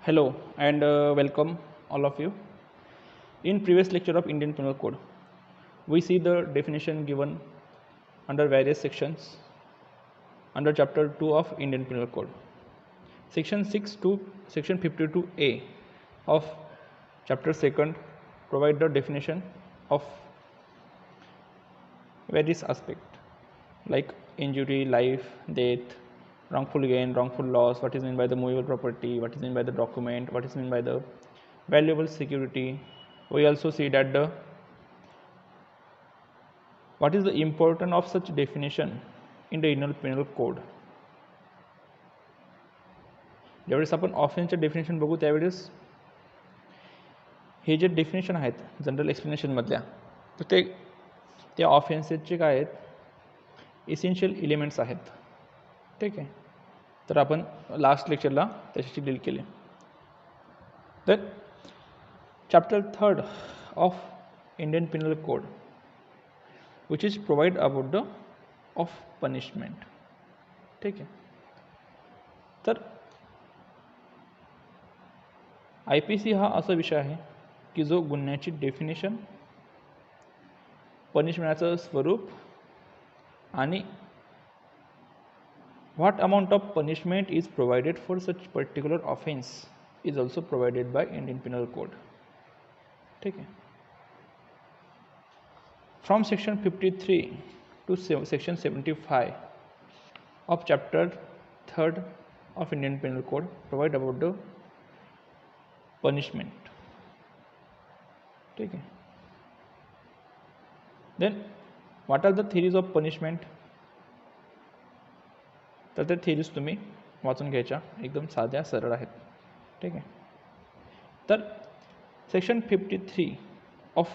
Hello and welcome all of you. In previous lecture of Indian Penal Code, we see the definition given under various sections under chapter 2 of Indian Penal Code. Section 6 to section 52A of chapter 2nd provide the definition of various aspects like injury, life, death, wrongful gain, wrongful loss, what is meant by the movable property, what is meant by the document, what is meant by the valuable security. We also see that what is the importance of such definition in the Indian Penal Code. ज्यावेळेस आपण ऑफेन्सचे definition बघू त्यावेळेस हे जे definition आहेत general एक्सप्लेनेशनमधल्या तर ते त्या ऑफेन्सेसचे काय आहेत इसेन्शियल एलिमेंट्स आहेत. ठीक आहे, तर आपण लास्ट लेक्चरला त्याच्याशी डील केले. तर chapter 3 of Indian penal code which is provide about the of punishment. ठीक आहे, तर IPC हा असा विषय आहे की जो गुन्ह्याची डेफिनेशन, पनिशमेंटचं स्वरूप आणि what amount of punishment is provided for such particular offense is also provided by Indian Penal Code. ठीक है, from section 53 to section 75 of chapter 3rd of Indian Penal Code provide about the punishment. ठीक है, then what are the theories of punishment? तर त्या theories तुम्ही वाचून घ्यायच्या, एकदम साध्या सरळ आहेत. ठीक आहे, तर section 53 of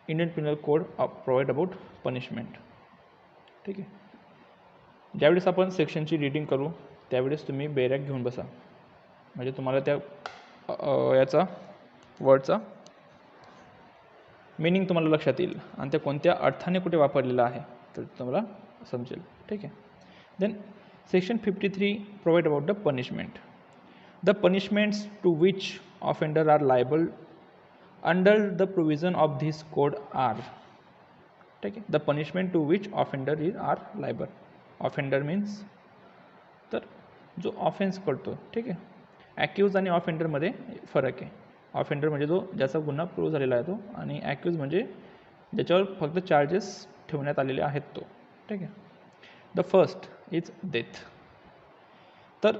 Indian penal code provide about punishment. ठीक आहे, ज्यावेळेस आपण सेक्शनची रीडिंग करू त्यावेळेस तुम्ही बेरॅक घेऊन बसा, म्हणजे तुम्हाला त्या याचा वर्डचा मिनिंग तुम्हाला लक्षात येईल आणि त्या कोणत्या अर्थाने कुठे वापरलेला आहे तर तुम्हाला समजेल. ठीक आहे, then Section 53 provide about the punishment. The punishments to which offender are liable under the provision of this code are. Okay, the punishment to which offender are liable. Offender means तर जो ऑफेन्स करतो. ठीक आहे, ॲक्यूज आणि ऑफेंडरमध्ये फरक आहे. Offender म्हणजे जो ज्याचा गुन्हा प्रूव्ह झालेला आहे तो, आणि ॲक्यूज म्हणजे ज्याच्यावर फक्त चार्जेस ठेवण्यात आलेले आहेत तो. ठीक आहे, द फर्स्ट इज डेथ. तर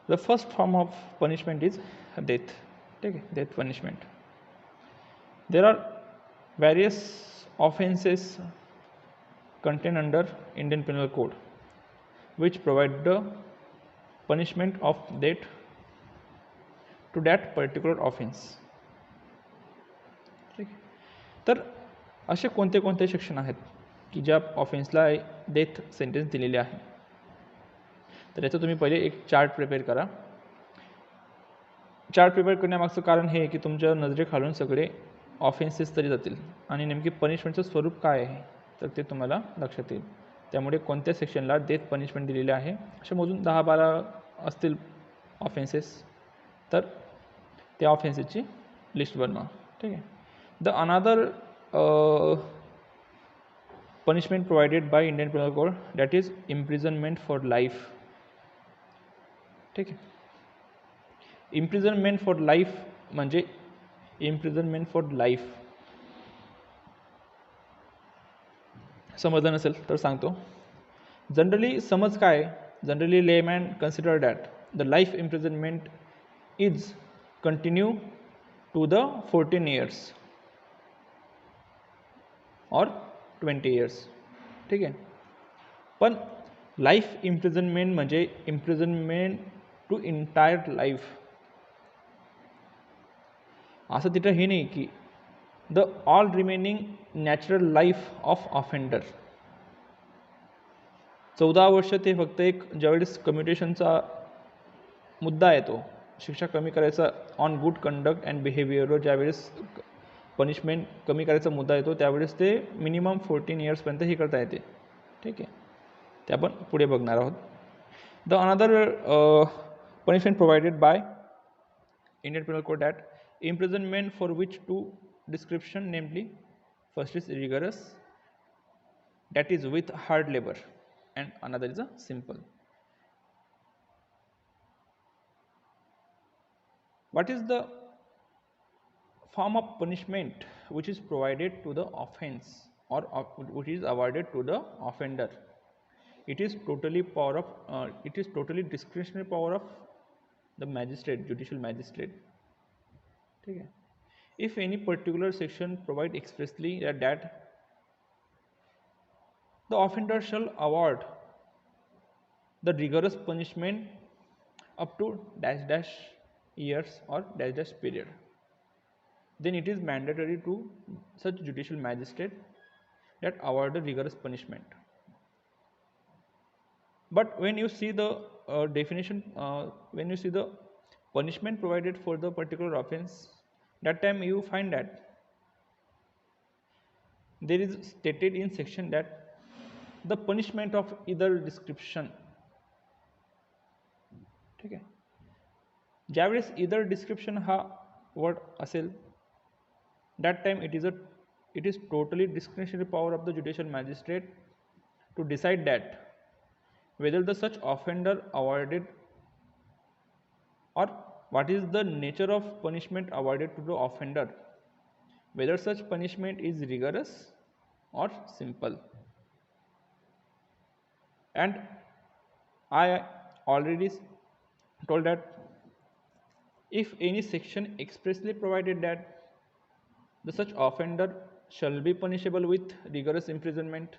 the first form of punishment is death. ठीक आहे, death punishment. There are various offenses contained under Indian Penal Code which provide the punishment of death to that particular offense. ठीक आहे, तर असे कोणते कोणते section आहेत की ज्या ऑफेन्सला डेथ सेंटेन्स दिलेले आहे. तर याचं तुम्ही पहिले एक चार्ट प्रिपेअर करा. चार्ट प्रिपेअर करण्यामागचं कारण हे की तुमच्या नजरेखालून सगळे ऑफेन्सेस तरी जातील आणि नेमकी पनिशमेंटचं स्वरूप काय आहे तर ते तुम्हाला लक्षात येईल. त्यामुळे कोणत्या सेक्शनला डेथ पनिशमेंट दिलेले आहे असे मोजून 10-12 असतील ऑफेन्सेस, तर त्या ऑफेन्सेसची लिस्ट बनवा. ठीक आहे, the another punishment provided by Indian Penal Code, that is imprisonment for life. ठीक आहे, imprisonment for life म्हणजे imprisonment for life समजलं नसेल तर सांगतो. जनरली समज काय, generally layman consider that the life imprisonment is continue to the 14 years और 20 years. ठीक आहे, पण लाईफ इम्प्रिझनमेंट म्हणजे इम्प्रिझनमेंट टू इंटायर लाईफ. असं तिथं हे नाही की the all remaining natural life of offender. 14 वर्ष ते फक्त एक ज्यावेळेस कम्युटेशनचा मुद्दा येतो, शिक्षा कमी करायचा ऑन गुड कंडक्ट अँड बिहेवियरवर ज्यावेळेस पनिशमेंट कमी करायचा मुद्दा येतो त्यावेळेस ते मिनिमम 14 yearsपर्यंत हे करता येते. ठीक आहे, ते आपण पुढे बघणार आहोत. The another punishment provided by Indian Penal Code, that imprisonment for which two description, namely, first is rigorous, that is with hard labor, and another is a simple. What is the form of punishment which is provided to the offense or which is awarded to the offender? It is totally discretionary power of the magistrate, judicial magistrate. Okay. If any particular section provide expressly that the offender shall award the rigorous punishment up to dash dash years or dash dash period, then it is mandatory to such judicial magistrate that award the rigorous punishment. But when you see the definition, when you see the punishment provided for the particular offense, that time you find that there is stated in section that the punishment of either description, ठीक आहे, ज्यावेळेस either description हा word असेल, that time it is totally discretionary power of the judicial magistrate to decide that whether the such offender awarded or what is the nature of punishment awarded to the offender, whether such punishment is rigorous or simple. And I already told that if any section expressly provided that the such offender shall be punishable with rigorous imprisonment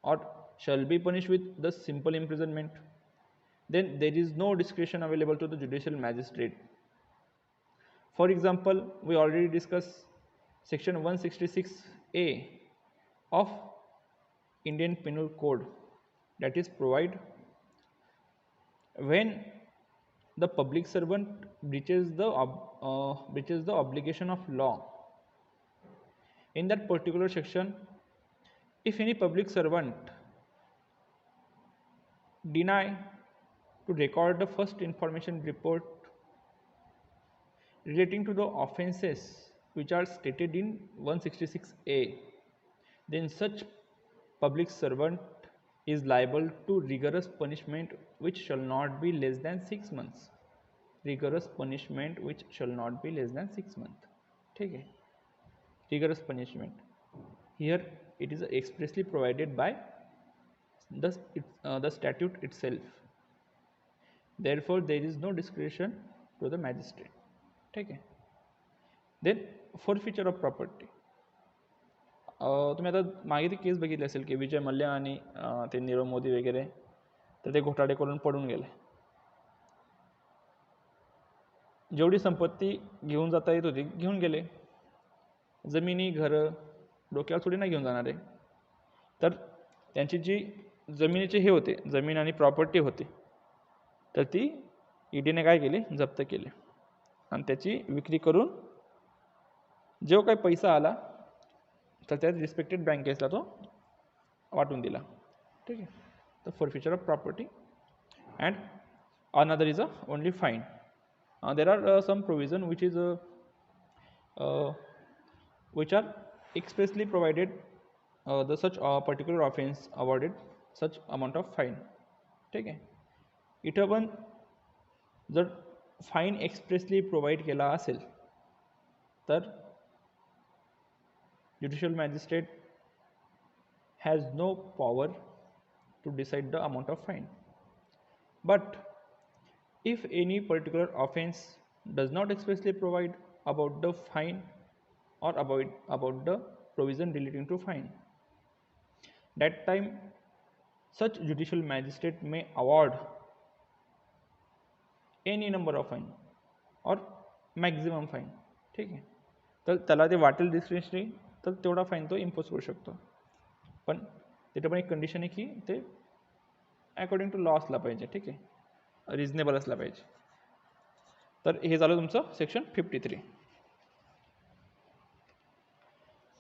or shall be punished with the simple imprisonment, then there is no discretion available to the judicial magistrate. For example, we already discussed section 166A of Indian Penal Code, that is provide when the public servant breaches the obligation of law. In that particular section, if any public servant deny to record the first information report relating to the offences which are stated in 166A, then such public servant is liable to rigorous punishment which shall not be less than 6 months. Rigorous punishment which shall not be less than 6 months. Okay. Rigorous punishment. Here it is expressly provided by the statute itself. Therefore, there is no discretion to the magistrate. Okay. Then forfeiture of property. तुम्ही आता मागे ती case बघितली असेल की विजय मल्ल्या आणि ते नीरव मोदी वगैरे तर ते घोटाळे करून पडून गेले. जेवढी संपत्ती घेऊन जाता येत होती घेऊन गेले. जमिनी घरं डोक्यावर थोडी ना घेऊन जाणार आहे. तर त्यांची जी जमिनीचे हे होते, जमीन आणि प्रॉपर्टी होती, तर ती ईडीने काय केली, जप्त केली आणि त्याची विक्री करून जो काही पैसा आला तर त्यात रिस्पेक्टेड बँकेसला तो वाटून दिला. ठीक आहे. तर forfeiture of property and another is only fine. There are some provision which are expressly provided the such particular offense awarded such amount of fine. ठीक आहे. इथं पण जर फाईन एक्सप्रेसली प्रोव्हाइड केला असेल तर judicial magistrate has no power to decide the amount of fine. But if any particular offense does not expressly provide about the fine or about the provision relating to fine, that time such judicial magistrate may award any number of fine or maximum fine. ठीक आहे. तर त्याला ते वाटेल discretionary तर तेवढा fine तो impose करू शकतो. पण तिथे पण एक कंडिशन आहे की ते अकॉर्डिंग टू लॉ असला पाहिजे. ठीक आहे. रिजनेबल असला पाहिजे. तर हे झालं तुमचं सेक्शन 53.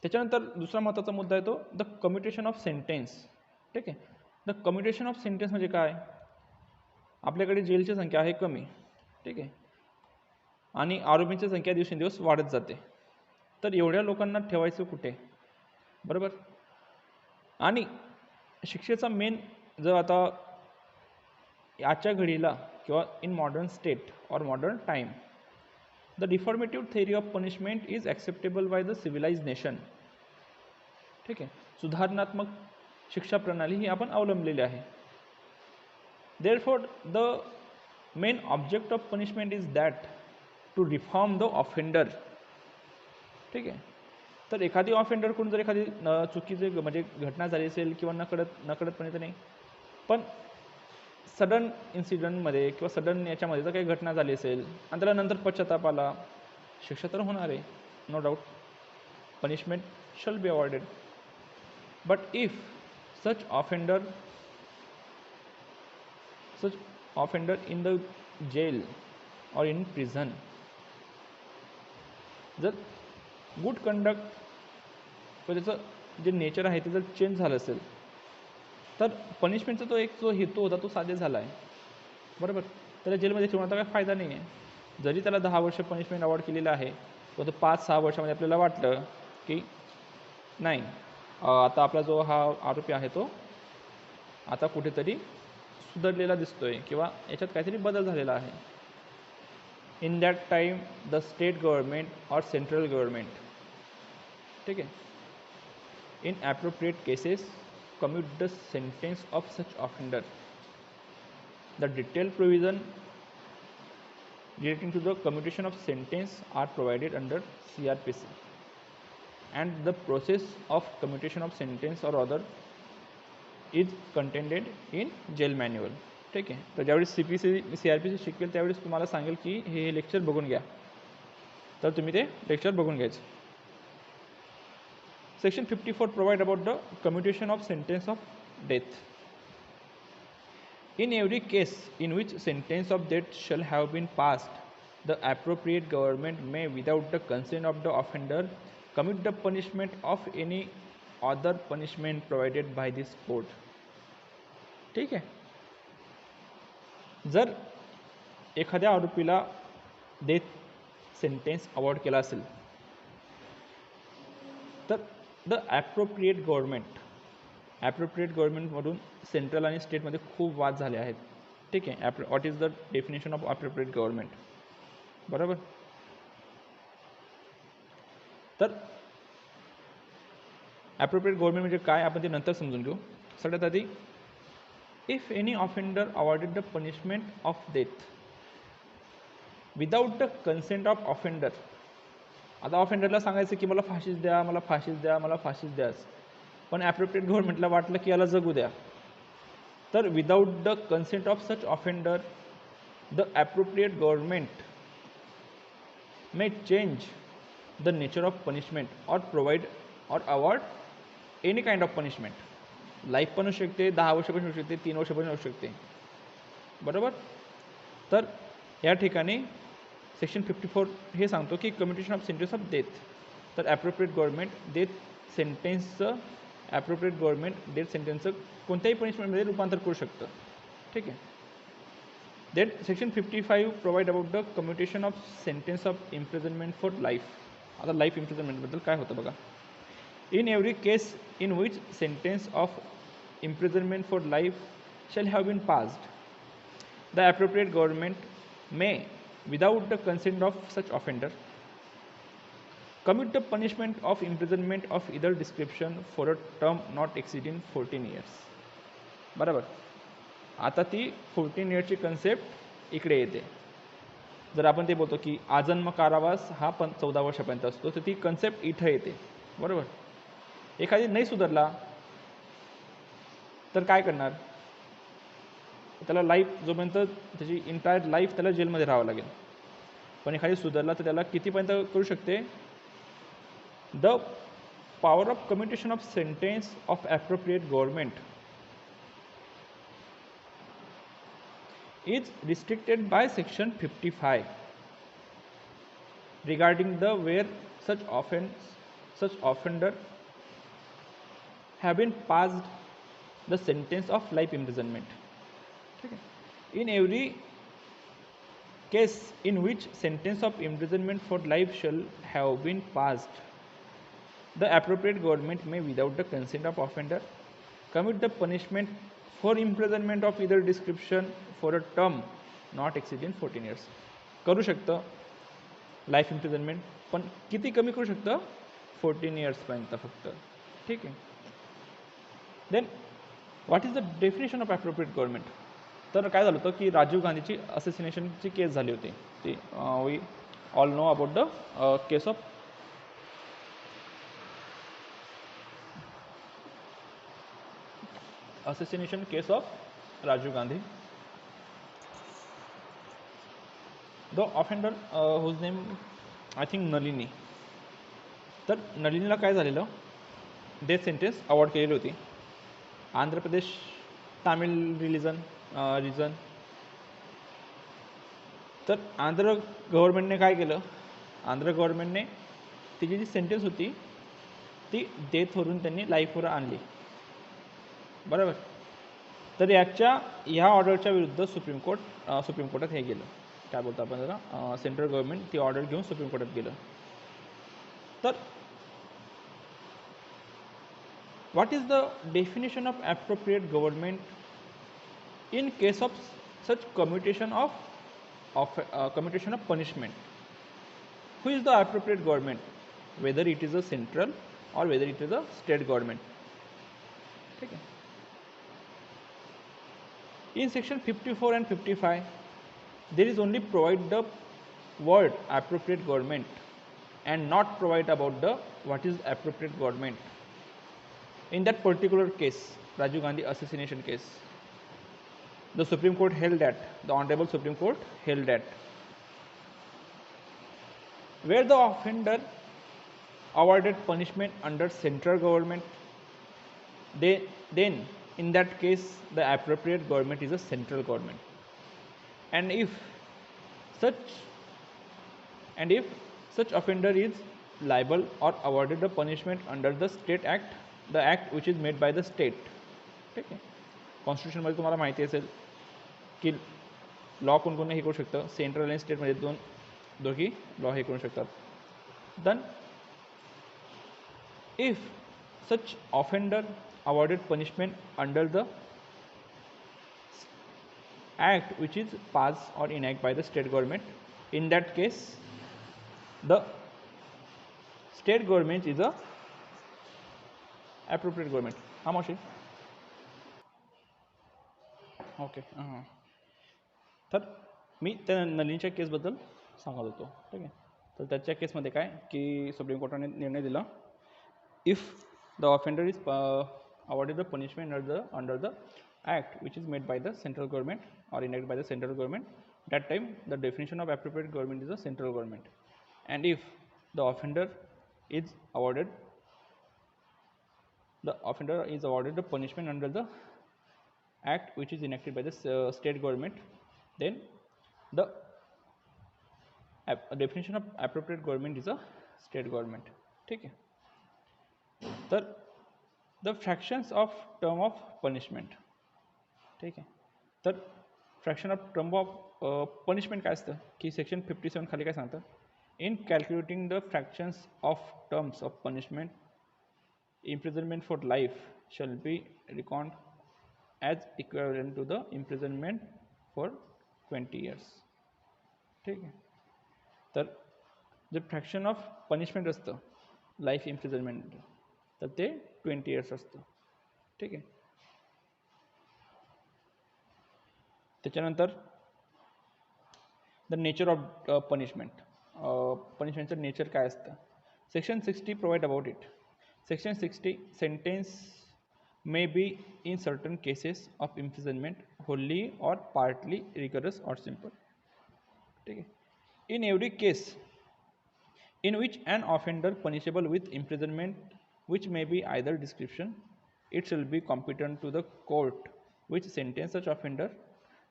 त्याच्यानंतर दुसरा महत्त्वाचा मुद्दा आहे तो द कम्युटेशन ऑफ सेंटेन्स. ठीक आहे. द कम्युटेशन ऑफ सेंटेन्स म्हणजे काय, आपल्याकडे जेलची संख्या आहे कमी, ठीक आहे, आणि आरोपींची संख्या दिवसेंदिवस वाढत जाते. तर एवढ्या लोकांना ठेवायचं कुठे, बरोबर. आणि शिक्षेचा मेन जर आता आजच्या घडीला किंवा इन मॉडर्न स्टेट और modern time, the deformative theory of punishment is acceptable by the civilise nation. ठीक आहे, सुधारणात्मक शिक्षा प्रणाली ही आपण अवलंबलेली आहे. Therefore the main object of punishment is that to reform the offender. ठीक आहे, तर एखादी ऑफेंडरकडून जर एखादी चुकीची म्हणजे घटना झाली असेल किंवा नकळतपणे तर नाही, पण सडन इन्सिडंटमध्ये किंवा सडन याच्यामध्ये जर काही घटना झाली असेल आणि त्याला नंतर पश्चाताप आला, शिक्षा तर होणार आहे, no doubt, punishment shall be awarded. But if such offender in the jail or in prison, जर गुड कंडक्ट त्याचं जे नेचर आहे ते जर चेंज झालं असेल, तर पनिशमेंटचा तो एक जो हेतू होता तो साध्य झाला आहे, बरोबर. त्याला जेलमध्ये ठेवण्याचा काही फायदा नाही आहे. जरी त्याला 10 वर्ष पनिशमेंट अवॉर्ड केलेलं आहे, तो 5-6 वर्षामध्ये आपल्याला वाटलं की नाही, आता आपला जो हा आरोपी आहे तो आता कुठेतरी सुधारलेला दिसतोय किंवा याच्यात काहीतरी बदल झालेला आहे. In that time the state government और सेंट्रल गव्हर्नमेंट, ठीक आहे, in appropriate cases commute the sentence of such offender. The detailed provision relating to the commutation of sentence are provided under CRPC, and the process of commutation of sentence or other is contained in jail manual. ठीक आहे, तर ज्यावेळेस CRPC शिकेल त्यावेळेस तुम्हाला सांगेल की हे lecture बघून घ्या, तर तुम्ही ते लेक्चर बघून घ्यायचं. Section 54 provide about the commutation of sentence of death. In every case in which sentence of death shall have been passed, the appropriate government may, without the consent of the offender, commute the punishment of any other punishment provided by this court. ठीक आहे, जर एखाद्या आरोपीला death sentence award केला असेल, तर the appropriate गव्हर्नमेंटमधून central आणि स्टेटमध्ये खूप वाद झाले आहेत. ठीक आहे, what is the definition of appropriate government, बरोबर. तर ॲप्रोप्रिएट गव्हर्नमेंट म्हणजे काय आपण ते नंतर समजून घेऊ. सगळ्यात आधी, if any offender awarded the punishment of death without the consent of offender. आता ऑफेंडरला सांगायचं की मला फाशीच द्या, मला फाशीच द्या, मला फाशीच द्या, पण ॲप्रोप्रिएट गव्हर्नमेंटला वाटलं की याला जगू द्या, तर without the consent of such offender the appropriate government may change the nature of punishment और प्रोवाइड और award any kind of punishment. Life पण होऊ शकते, 10 वर्ष पण होऊ शकते, 3 वर्ष पण होऊ शकते, बरोबर. तर या ठिकाणी सेक्शन 54 हे सांगतो की commutation of sentence of death, तर ॲप्रोप्रिएट गव्हर्नमेंट डेथ सेंटेन्सचं कोणत्याही पनिशमेंटमध्ये रूपांतर करू शकतं. ठीक आहे. Then section 55 provide about the commutation of sentence of imprisonment for life. आता लाईफ इम्प्रिझनमेंटबद्दल काय होतं बघा. In every case in which sentence of imprisonment for life shall have been passed, the appropriate government may, without the consent of such offender, commute the punishment of imprisonment of either description for a term not exceeding 14 years. बरोबर. आता ती 14 इयर्सची concept इकडे येते. जर आपण ते बोलतो की आजन्म कारावास हा 14 वर्षापर्यंत असतो, तर ती कन्सेप्ट इथं येते, बरोबर. एखादी नाही सुधारला तर काय करणार, त्याला लाईफ जोपर्यंत त्याची इंटायर लाईफ त्याला जेलमध्ये राहावं लागेल. पण एखादी सुधारला तर त्याला कितीपर्यंत करू शकते. The power of commutation of sentence of appropriate government is restricted by section 55 regarding the where such offender have been passed the sentence of life imprisonment. ठीक आहे. In every case in which sentence of imprisonment for life shall have been passed, the appropriate government may, without the consent of offender, commit the punishment for imprisonment of either description for a term not exceeding 14 years. करू शकतं life imprisonment, पण किती कमी करू शकतं? 14 इयर्सपर्यंत फक्त. ठीक आहे. Then what is the definition of appropriate government? तर काय झालं होतं की राजीव गांधीची असेसिनेशनची केस झाली होती. ती we all know about the case of assassination case of Rajiv Gandhi. The offender whose name I think Nalini. तर नलिनीला काय झालेलं, डेथ सेंटेन्स अवॉर्ड केलेली होती. आंध्र प्रदेश तामिळ रिजन. तर आंध्र गव्हर्नमेंटने काय केलं, आंध्र गव्हर्नमेंटने तिची जी सेंटेन्स होती ती डेथवरून त्यांनी लाईफवर आणली. बरोबर. तर ह्या ऑर्डरच्या विरुद्ध सुप्रीम कोर्टात हे गेलं, काय बोलतो आपण त्याला, सेंट्रल गव्हर्नमेंट ती ऑर्डर घेऊन सुप्रीम कोर्टात गेलं. तर what is the definition of appropriate government in case of such commutation of punishment? Who is the appropriate government, whether it is a central or whether it is a state government? ठीक है. In section 54 and 55, there is only provide the word appropriate government and not provide about the what is appropriate government. In that particular case, Rajiv Gandhi assassination case, the Supreme Court held that, the Honorable Supreme Court held that, where the offender awarded punishment under central government, then in that case the appropriate government is a central government. And if such offender is liable or awarded the punishment under the state act, the act which is made by the state. ठीक आहे. कॉन्स्टिट्यूशनमध्ये तुम्हाला माहिती असेल की law कोण हे करू शकतं, central आणि स्टेटमध्ये दोघी लॉ हे करू शकतात. Then if such offender awarded punishment under the act which is passed or enacted by the state government, in that case the state government is a appropriate government. हा मावशी ओके. तर मी त्या नलिनीच्या केसबद्दल सांगत होतो. ठीक आहे. तर त्याच्या केसमध्ये काय की सुप्रीम कोर्टाने निर्णय दिला, if the offender is awarded the punishment under the act which is made by the central government or enacted by the central government, that time the definition of appropriate government is the central government. And if the offender is awarded the punishment under the act which is enacted by the state government, then the definition of appropriate government is a state government. ठीक है. तर the fractions of term of punishment. ठीक आहे. तर fraction of term of punishment काय असतं की section 57 खाली काय सांगतं, in calculating the fractions of terms of punishment, imprisonment for life shall be record as equivalent to the imprisonment for 20 years. ठीक आहे. तर जे फ्रॅक्शन ऑफ पनिशमेंट असतं लाईफ इम्प्रिझनमेंट, तर ते 20 years असतं. ठीक आहे. त्याच्यानंतर the nature of punishment. पनिशमेंटचं nature काय असतं, section 60 provide about it. Section 60, sentence may be in certain cases of imprisonment wholly or partly rigorous or simple. ठीक है. In every case in which an offender punishable with imprisonment which may be either description, it shall be competent to the court which sentence such offender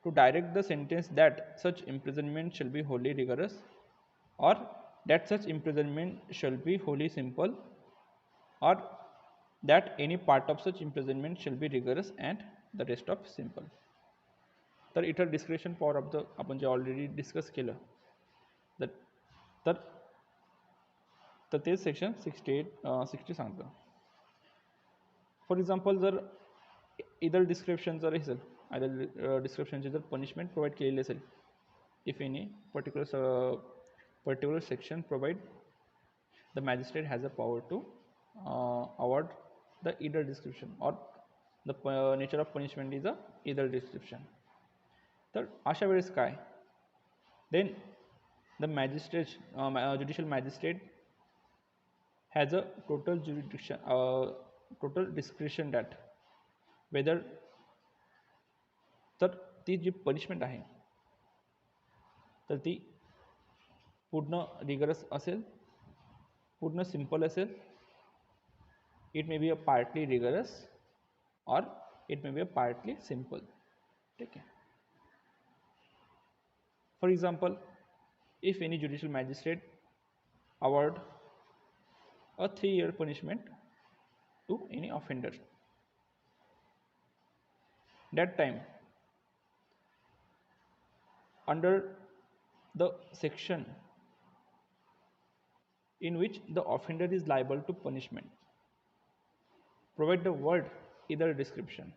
to direct the sentence that such imprisonment shall be wholly rigorous, or that such imprisonment shall be wholly simple, or that any part of such imprisonment shall be rigorous and the rest of simple. तर इथं description power of the आपण जे already discuss केलं तर तर तर तेच section 60 सांगतं. For example जर इदर डिस्क्रिप्शन जर असेल आयदर डिस्क्रिप्शनची जर पनिशमेंट प्रोव्हाइड केलेली असेल, if any particular section provide the magistrate has a power to award the either description or the nature of punishment is a either description. तर अशा वेळेस काय, then the magistrate judicial magistrate has a total jurisdiction total discretion that whether तर ती जी punishment आहे तर ती पूर्ण रिगरस असेल, पूर्ण सिंपल असेल, it may be a partly rigorous और it may be a partly simple. ठीक है. For example, if any judicial magistrate award a 3-year punishment to any offender, that time under the section in which the offender is liable to punishment provide the word either description,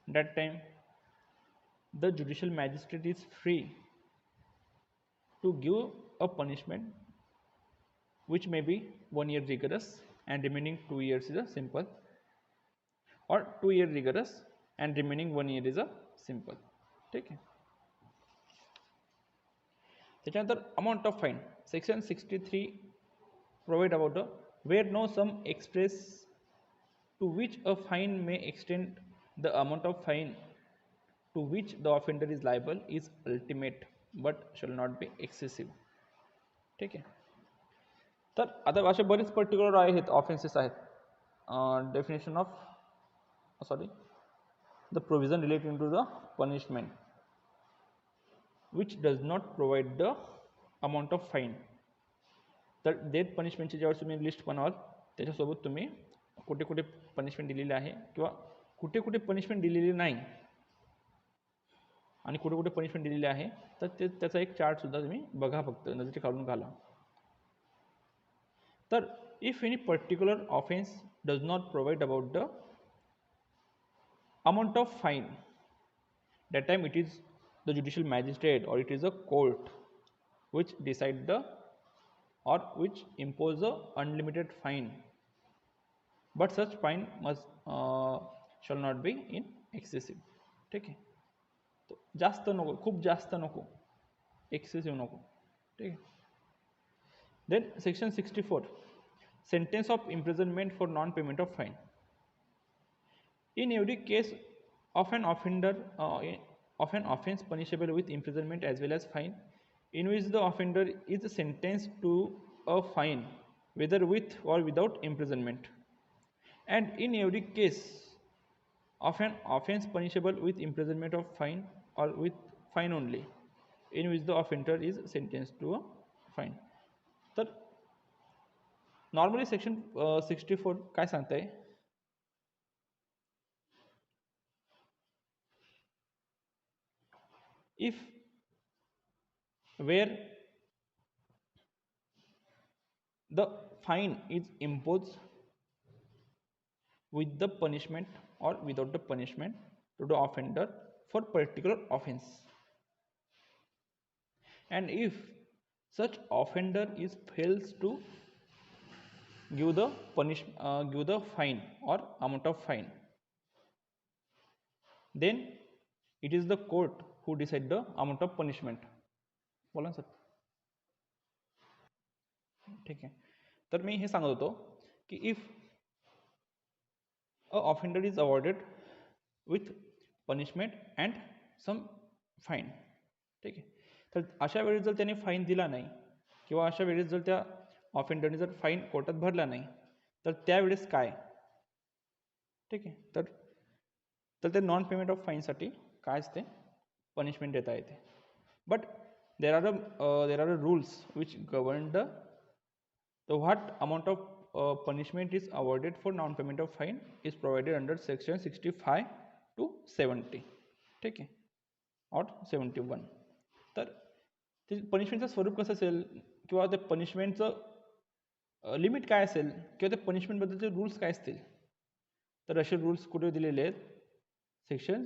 that time the judicial magistrate is free to give a punishment which may be 1 year rigorous and remaining 2 years is a simple, or 2 year rigorous and remaining 1 year is a simple. ठीक है. त्याच्यानंतर amount of fine section 63 provide about the where no sum express to which a fine may extend the amount of fine to which the offender is liable is ultimate but shall not be excessive. ठीक आहे. तर आता असे बरेच particular आहेत, offences आहेत. Definition of the provision relating to the punishment which does not provide the amount of fine. तर death पनिशमेंटची ज्यावेळेस तुम्ही लिस्ट बनवाल त्याच्यासोबत तुम्ही कुठे कुठे पनिशमेंट दिलेली आहे किंवा कुठे कुठे पनिशमेंट दिलेली नाही आणि कुठे कुठे पनिशमेंट दिलेली आहे, तर त्याचा एक चार्टसुद्धा तुम्ही बघा, फक्त नजरेत काढून घाला. तर if any particular offence does not provide about the amount of fine, that time it is the judicial magistrate or it is a court which decide the or which impose the unlimited fine, but such fine must shall not be in excessive. ठीक आहे. तो जास्त नको, खूप जास्त नको, excessive नको. ठीक आहे. Then section 64 sentence of imprisonment for non payment of fine. In every case of an offender of an offense punishable with imprisonment as well as fine, in which the offender is sentenced to a fine whether with or without imprisonment, and in every case of an offense punishable with imprisonment of fine or with fine only, in which the offender is sentenced to a fine. तर normally section 64 काय सांगताय, if where the fine is imposed with the punishment or without the punishment to the offender for particular offense, and if such offender is fails to give the give the fine or amount of fine, then it is the court who decide the amount of punishment. बोला ना sir. ठीक आहे. तर मी हे सांगत होतो की if a offender is awarded with punishment and some fine. ठीक आहे. तर अशा वेळेस जर त्याने फाईन दिला नाही किंवा अशा वेळेस जर त्या ऑफेंडरने जर फाईन कोर्टात भरला नाही तर त्यावेळेस काय. ठीक आहे. तर ते नॉन पेमेंट ऑफ फाईनसाठी काय असते, पनिशमेंट देता येते. But there are a rules which govern the what amount of punishment is awarded for non-payment of fine is provided under section 65 to 70. ठीक है. और 71. तर ते पनिशमेंटचं स्वरूप कसं असेल किंवा ते पनिशमेंटचं लिमिट काय असेल किंवा ते पनिशमेंटबद्दलचे रूल्स काय असतील, तर असे रूल्स कुठे दिलेले आहेत सेक्शन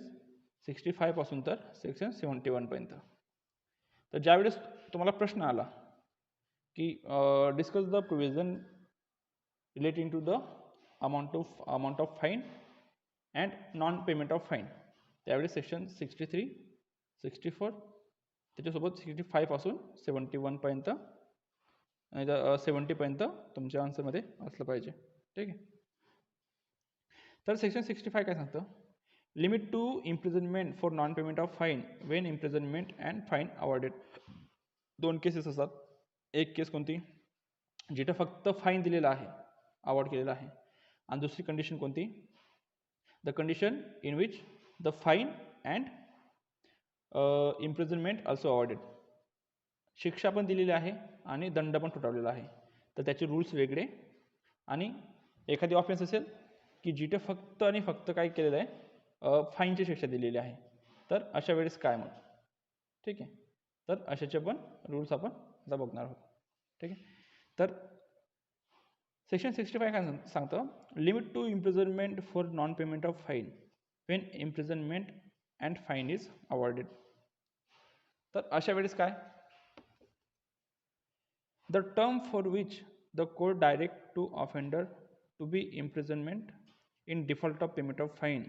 65 पासून तर सेक्शन 71 पर्यंत. तर ज्यावेळेस तुम्हाला प्रश्न आला की discuss the provision relating to the amount of fine and non payment of fine, त्यावेळेस सेक्शन 63, 64 त्याच्यासोबत 65 पासून 71 पर्यंत आणि 70 पर्यंत तुमच्या आन्सरमध्ये असलं पाहिजे. ठीक आहे. तर सेक्शन 65 काय सांगतं, limit to imprisonment for non payment of fine when imprisonment and fine awarded. दोन केसेस असतात. एक केस कोणती, जिथं फक्त फाईन दिलेला आहे, अवॉर्ड केलेला आहे, आणि दुसरी कंडिशन कोणती, the condition in which the fine and imprisonment also awarded. शिक्षा पण दिलेली आहे आणि दंड पण ठोठावलेला आहे, तर त्याचे रूल्स वेगळे. आणि एखादी ऑफेन्स असेल की जिथे फक्त आणि फक्त काय केलेलं आहे, फाईनची शिक्षा दिलेली आहे, तर अशा वेळेस काय मग. ठीक आहे. तर अशाचे पण रूल्स आपण आता बघणार आहोत. ठीक आहे. तर सेक्शन 65 काय सांगतं, limit to imprisonment for non payment of fine when imprisonment and fine is awarded. तर अशा वेळेस काय, the term for which the court direct to offender to be imprisonment in default of payment of fine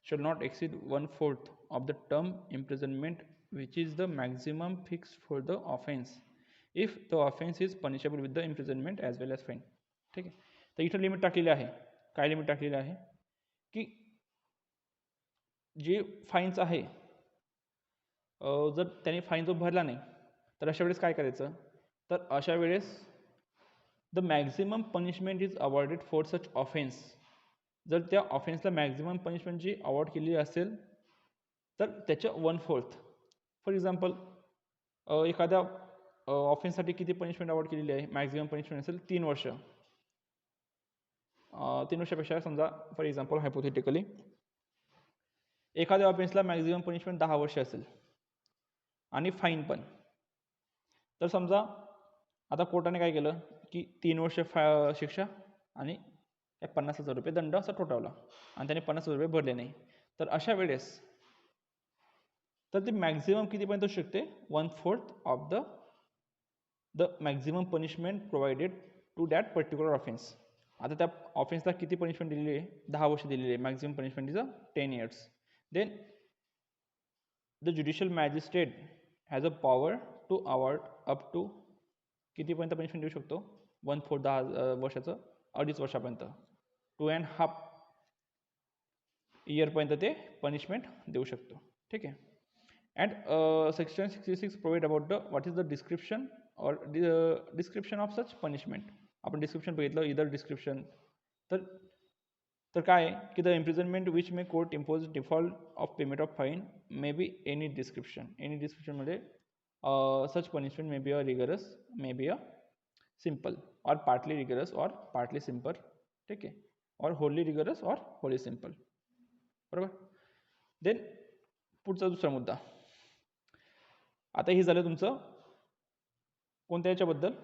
shall not exceed 1/4 of the term imprisonment which is the maximum fixed for the offense if the offense is punishable with the imprisonment as well as fine. ठीक आहे. तर इथं limit टाकलेली आहे. काय limit टाकलेली आहे की जे फाईन्स आहे, जर त्याने फाईन जो भरला नाही तर अशा वेळेस काय करायचं, तर अशा वेळेस the maximum punishment is awarded for such offence. जर त्या ऑफेन्सला मॅक्झिमम पनिशमेंट जी अवॉर्ड केलेली असेल तर त्याच्या 1/4. फॉर एक्झाम्पल, एखाद्या ऑफेन्ससाठी किती पनिशमेंट अवॉर्ड केलेली आहे, मॅक्झिमम पनिशमेंट असेल 3 वर्ष. 3 वर्षापेक्षा समजा फॉर एक्झाम्पल हायपोथेटिकली एखाद्या ऑफेन्सला मॅक्झिमम पनिशमेंट 10 वर्ष असेल आणि फाईन पण. तर समजा आता कोर्टाने काय केलं की 3 वर्ष शिक्षा आणि 50,000 रुपये दंड असा ठोठावला आणि त्याने 50,000 रुपये भरले नाही. तर अशा वेळेस तर ते मॅक्झिमम कितीपर्यंत असू शकते, 1/4 of the maximum punishment provided to that particular offence. आता त्या ऑफेन्सला किती पनिशमेंट दिलेली आहे, 10 वर्ष दिलेली आहे. Maximum punishment is 10 years. Then the judicial magistrate has a power to award up to कितीपर्यंत पनिशमेंट देऊ शकतो, 1/4 10 वर्षाचं 2.5 वर्षापर्यंत 2.5 इयरपर्यंत ते पनिशमेंट देऊ शकतो. ठीक आहे. And section 66 provide about the what is the description और डिस्क्रिप्शन ऑफ सच पनिशमेंट. आपण डिस्क्रिप्शन बघितलं, इदर डिस्क्रिप्शन. तर काय आहे की the imprisonment which may court impose default of payment of fine may be any description. Any डिस्क्रिप्शनमध्ये such punishment may be a rigorous, may be a simple or partly rigorous or partly simple. ठीक आहे. और wholly rigorous or wholly simple. बरोबर. Then पुढचा दुसरा मुद्दा. आता हे झालं तुमचं कोणत्या याच्याबद्दल,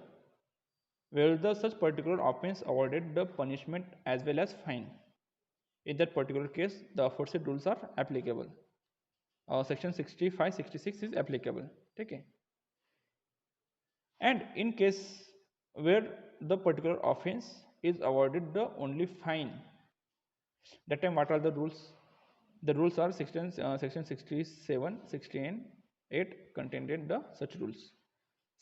where the such particular offense awarded the punishment as well as fine. In that particular case the aforesaid rules are applicable. Section 65, 66 is applicable. ठीक आहे. And in case where the particular offense is awarded the only fine, that time what are the rules? The rules are section 67, 68 contained in the such rules.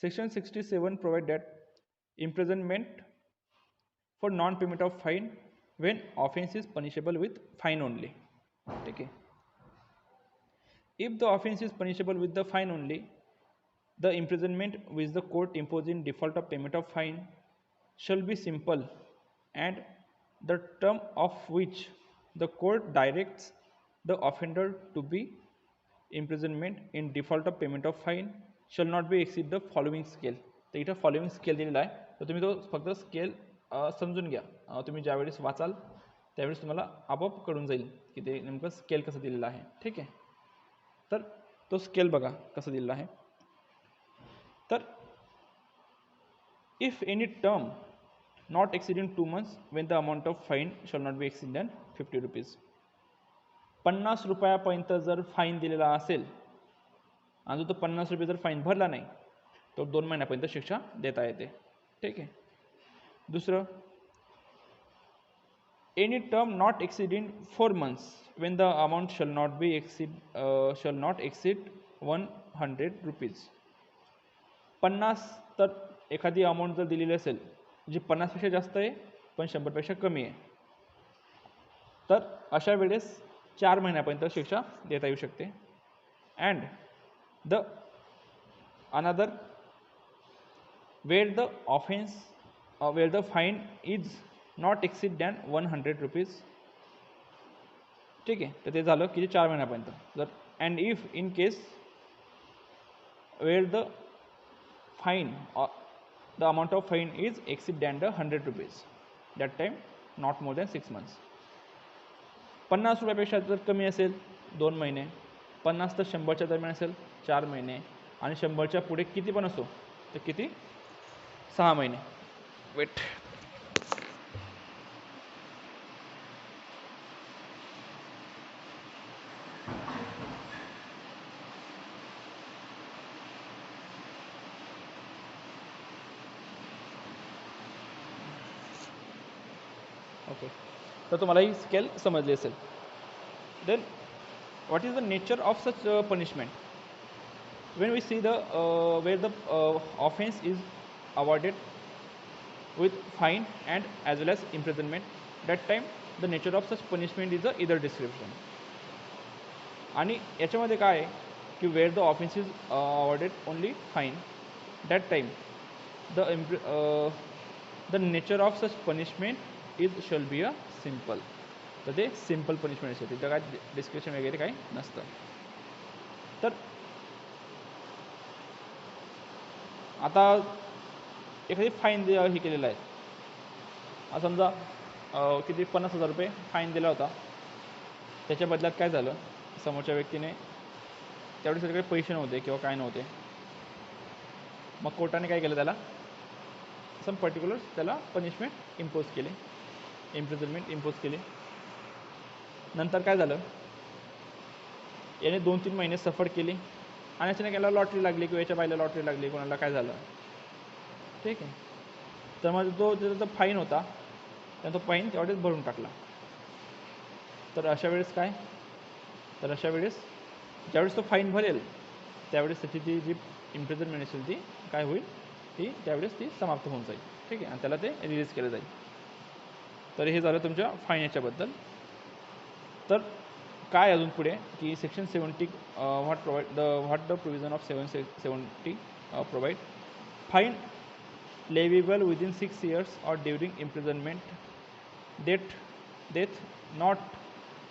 Section 67 provide that imprisonment for non-payment of fine when offense is punishable with fine only. Okay. If the offense is punishable with the fine only, the imprisonment which the court imposes in default of payment of fine shall be simple, and the term of which the court directs the offender to be imprisonment in default of payment of fine shall not be exceed the following scale. तर इथं following scale दिलेला आहे, तर तुम्ही तो फक्त scale समजून घ्या. तुम्ही ज्यावेळेस वाचाल त्यावेळेस तुम्हाला आपोआप कळून जाईल की ते नेमकं स्केल कसं दिलेलं आहे. ठीक आहे. तर तो स्केल बघा कसं दिलेला आहे. तर if any term not exceeding 2 months when the amount of fine shall not be exceed than 50 rupees. 50 रुपयापर्यंत जर फाईन दिलेला असेल आणि तो 50 रुपये जर फाईन भरला नाही तो 2 महिन्यापर्यंत शिक्षा देता येते. ठीक आहे. दुसरं, any term not exceeding 4 months when the amount shall not exceed 100 rupees. 50 तर एखादी अमाऊंट जर दिलेली असेल जी 50पेक्षा जास्त आहे पण 100पेक्षा कमी आहे तर अशा वेळेस 4 महिन्यापर्यंत शिक्षा देता येऊ शकते. And the another where the fine is not exceed than 100 rupees. ठीक आहे. तर ते झालं किती 4 महिन्यापर्यंत. जर and if in case where the amount of fine is exceed than the 100 rupees, that time not more than 6 months. 50 रुपयापेक्षा जर कमी असेल 2 महिने, 50 तर 100च्या दरम्यान असेल 4 महिने आणि 100च्या पुढे किती पण असो तर किती 6 महिने. Wait, okay. तर तुम्हाला ही स्केल समजली असेल. Then what is the nature of such punishment? When we see the where the offense is awarded with fine and as well as imprisonment, that time the nature of such punishment is a either description. आणि याच्यामध्ये काय आहे की where the offense is awarded only fine, that time the nature of such punishment shall be a simple. तर ते simple punishment असते, तिथं काय डिस्क्रिप्शन वगैरे काही नसतं. तर आता एखादी फाईन हे केलेलं आहे, आता समजा किती 50,000 रुपये फाईन दिला होता. त्याच्या बदल्यात काय झालं, समोरच्या व्यक्तीने तेवढे सगळे पैसे नव्हते किंवा काय नव्हते, मग कोर्टाने काय केलं त्याला सम पर्टिक्युलर त्याला पनिशमेंट इम्पोज केले, इम्प्रिझनमेंट इम्पोज केली. नंतर काय झालं, याने 2-3 महिने सफर केली आणि याच्याने याला लॉटरी लागली किंवा याच्या बाईला लॉटरी लागली, कोणाला काय झालं. ठीक आहे. तर मग तो जो फाईन होता त्याने तो फाईन तेवढेच भरून टाकला. तर अशा वेळेस काय, तर अशा वेळेस ज्यावेळेस तो फाईन भरेल त्यावेळेस त्याची ती जी इम्प्रिझनमेंट असेल ती काय होईल, ती त्यावेळेस ती समाप्त होऊन जाईल. ठीक आहे. आणि त्याला ते रिलीज केलं जाईल. तर हे झालं तुमच्या फाईन याच्याबद्दल. तर काय अजून पुढे की section 70 what the provision of 770 provide fine leviable within 6 years और during imprisonment death not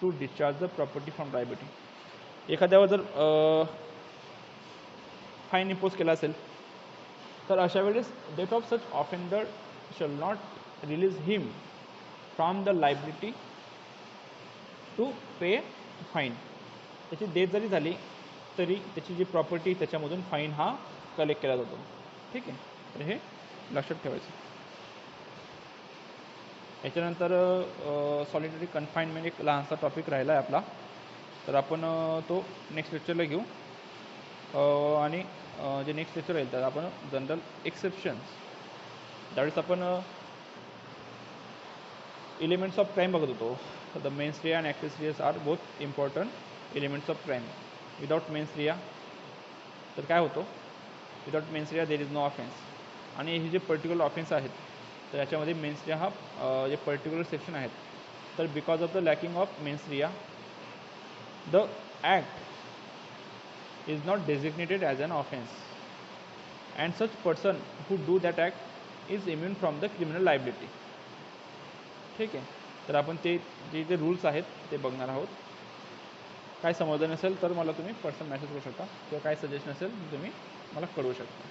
to discharge the property from liability. एखाद्यावर जर फाईन इम्पोज केला असेल तर अशा वेळेस death of such offender shall not release him from the liability to pay fine. त्याची death जरी झाली तरी त्याची जी प्रॉपर्टी त्याच्यामधून फाईन हा कलेक्ट केला जातो. ठीक आहे. तर हे लक्षात ठेवायचं. याच्यानंतर सॉलिटरी कन्फाइनमेंट एक लहानसा टॉपिक राहिला आहे आपला, तर आपण तो नेक्स्ट लेक्चरला घेऊ. आणि जे नेक्स्ट लेक्चर राहील तर आपण जनरल एक्सेप्शन्स, त्यावेळेस आपण एलिमेंट्स ऑफ क्राईम बघत होतो. The mens rea and actus reus are both important elements of crime. Without mens rea तर काय होतो, without mens rea there is no offence. आणि हे जे पर्टिक्युलर ऑफेन्स आहेत तर याच्यामध्ये मेन्स रिया हा जे पर्टिक्युलर सेक्शन आहेत, तर because of the lacking of mains Riya the act is not designated as an offence and such person who do that act is immune from the criminal liability. ठीक आहे. तर आपण ते जे rules आहेत ते बघणार आहोत. काय समजलं नसेल तर मला तुम्ही पर्सनल मेसेज करू शकता किंवा काय सजेशन असेल तुम्ही मला कळवू शकता.